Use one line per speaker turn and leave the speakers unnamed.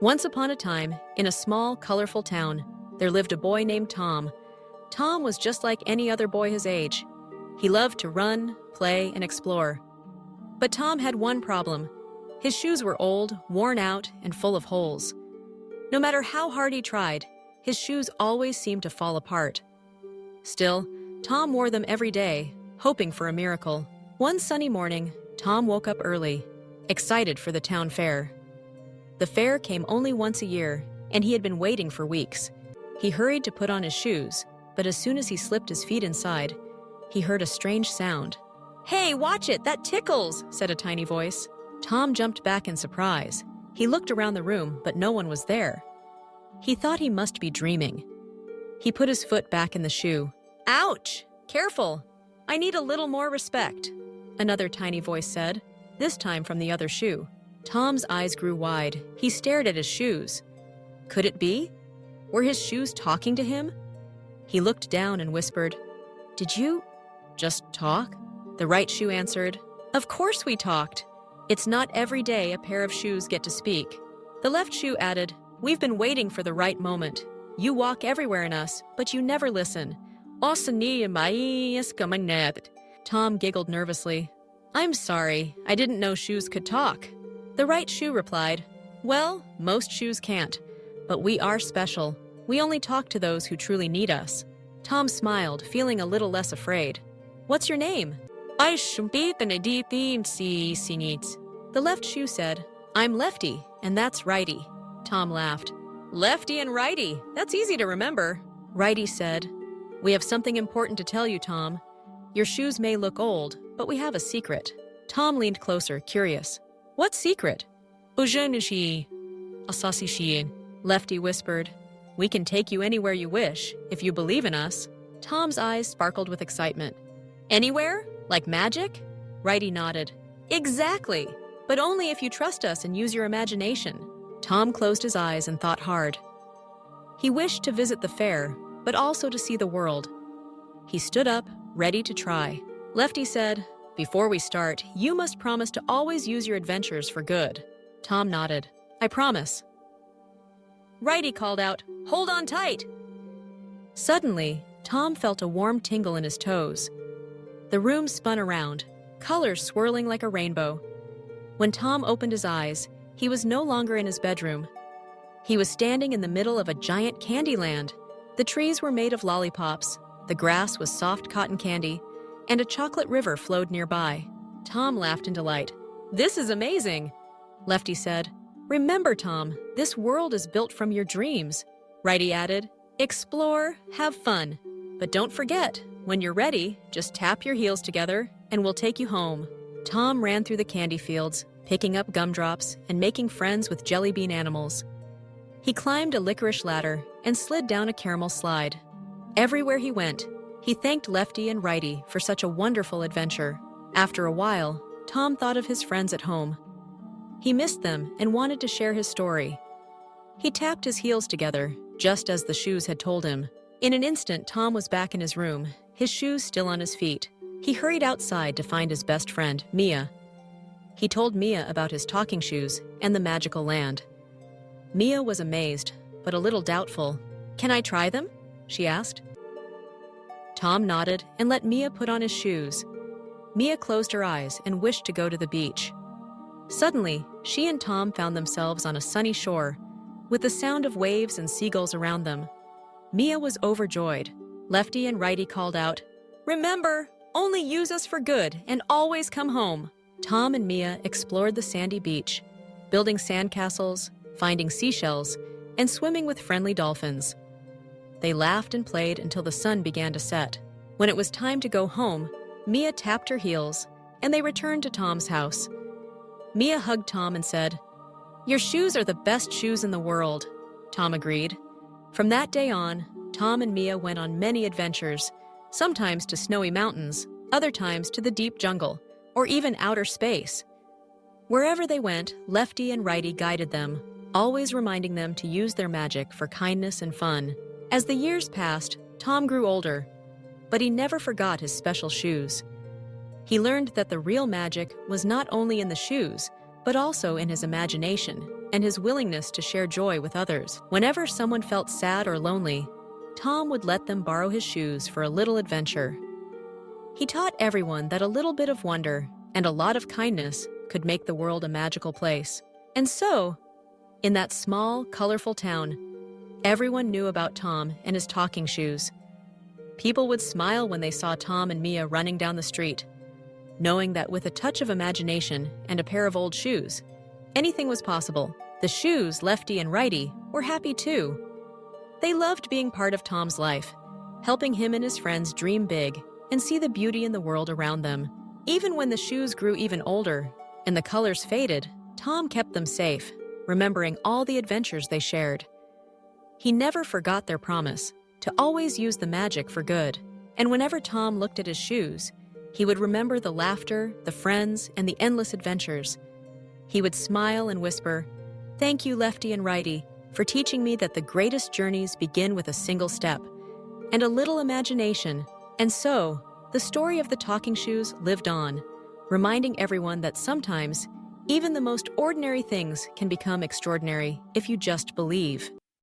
Once upon a time, in a small, colorful town, there lived a boy named Tom. Tom was just like any other boy his age. He loved to run, play, and explore. But Tom had one problem. His shoes were old, worn out, and full of holes. No matter how hard he tried, his shoes always seemed to fall apart. Still, Tom wore them every day, hoping for a miracle. One sunny morning, Tom woke up early, excited for the town fair. The fair came only once a year, and he had been waiting for weeks. He hurried to put on his shoes, but as soon as he slipped his feet inside, he heard a strange sound. "Hey, watch it! That tickles!" said a tiny voice. Tom jumped back in surprise. He looked around the room, but no one was there. He thought he must be dreaming. He put his foot back in the shoe. "Ouch! Careful! I need a little more respect," another tiny voice said, this time from the other shoe. Tom's eyes grew wide. He stared at his shoes. Could it be? Were his shoes talking to him? He looked down and whispered, "Did you just talk?" The right shoe answered, "Of course we talked. It's not every day a pair of shoes get to speak." The left shoe added, "We've been waiting for the right moment. You walk everywhere in us, but you never listen." Tom giggled nervously. "I'm sorry, I didn't know shoes could talk." The right shoe replied, "Well, most shoes can't, but we are special. We only talk to those who truly need us." Tom smiled, feeling a little less afraid. "What's your name?" The left shoe said, "I'm Lefty, and that's Righty." Tom laughed. "Lefty and Righty, that's easy to remember." Righty said, "We have something important to tell you, Tom. Your shoes may look old, but we have a secret." Tom leaned closer, curious. "What secret?" Lefty whispered, "We can take you anywhere you wish, if you believe in us." Tom's eyes sparkled with excitement. "Anywhere? Like magic?" Righty nodded. "Exactly! But only if you trust us and use your imagination." Tom closed his eyes and thought hard. He wished to visit the fair, but also to see the world. He stood up, ready to try. Lefty said, "Before we start, you must promise to always use your adventures for good." Tom nodded. "I promise." Righty called out, "Hold on tight!" Suddenly, Tom felt a warm tingle in his toes. The room spun around, colors swirling like a rainbow. When Tom opened his eyes, he was no longer in his bedroom. He was standing in the middle of a giant candy land. The trees were made of lollipops, the grass was soft cotton candy, and a chocolate river flowed nearby. Tom laughed in delight. "This is amazing!" Lefty said, "Remember, Tom, this world is built from your dreams." Righty added, "Explore, have fun. But don't forget, when you're ready, just tap your heels together and we'll take you home." Tom ran through the candy fields, picking up gumdrops and making friends with jelly bean animals. He climbed a licorice ladder and slid down a caramel slide. Everywhere he went, he thanked Lefty and Righty for such a wonderful adventure. After a while, Tom thought of his friends at home. He missed them and wanted to share his story. He tapped his heels together, just as the shoes had told him. In an instant, Tom was back in his room, his shoes still on his feet. He hurried outside to find his best friend, Mia. He told Mia about his talking shoes and the magical land. Mia was amazed, but a little doubtful. "Can I try them?" she asked. Tom nodded and let Mia put on his shoes. Mia closed her eyes and wished to go to the beach. Suddenly, she and Tom found themselves on a sunny shore, with the sound of waves and seagulls around them. Mia was overjoyed. Lefty and Righty called out, "Remember, only use us for good and always come home." Tom and Mia explored the sandy beach, building sandcastles, finding seashells, and swimming with friendly dolphins. They laughed and played until the sun began to set. When it was time to go home, Mia tapped her heels, and they returned to Tom's house. Mia hugged Tom and said, "Your shoes are the best shoes in the world." Tom agreed. From that day on, Tom and Mia went on many adventures, sometimes to snowy mountains, other times to the deep jungle, or even outer space. Wherever they went, Lefty and Righty guided them, always reminding them to use their magic for kindness and fun. As the years passed, Tom grew older, but he never forgot his special shoes. He learned that the real magic was not only in the shoes, but also in his imagination. and his willingness to share joy with others. Whenever someone felt sad or lonely, Tom would let them borrow his shoes for a little adventure. He taught everyone that a little bit of wonder and a lot of kindness could make the world a magical place. And so, in that small, colorful town, everyone knew about Tom and his talking shoes. People would smile when they saw Tom and Mia running down the street, knowing that with a touch of imagination and a pair of old shoes, anything was possible. The shoes, Lefty and Righty, were happy too. They loved being part of Tom's life, helping him and his friends dream big and see the beauty in the world around them. Even when the shoes grew even older and the colors faded, Tom kept them safe, remembering all the adventures they shared. He never forgot their promise to always use the magic for good. And whenever Tom looked at his shoes, he would remember the laughter, the friends, and the endless adventures. He would smile and whisper, "Thank you, Lefty and Righty, for teaching me that the greatest journeys begin with a single step and a little imagination." And so, the story of the talking shoes lived on, reminding everyone that sometimes, even the most ordinary things can become extraordinary if you just believe.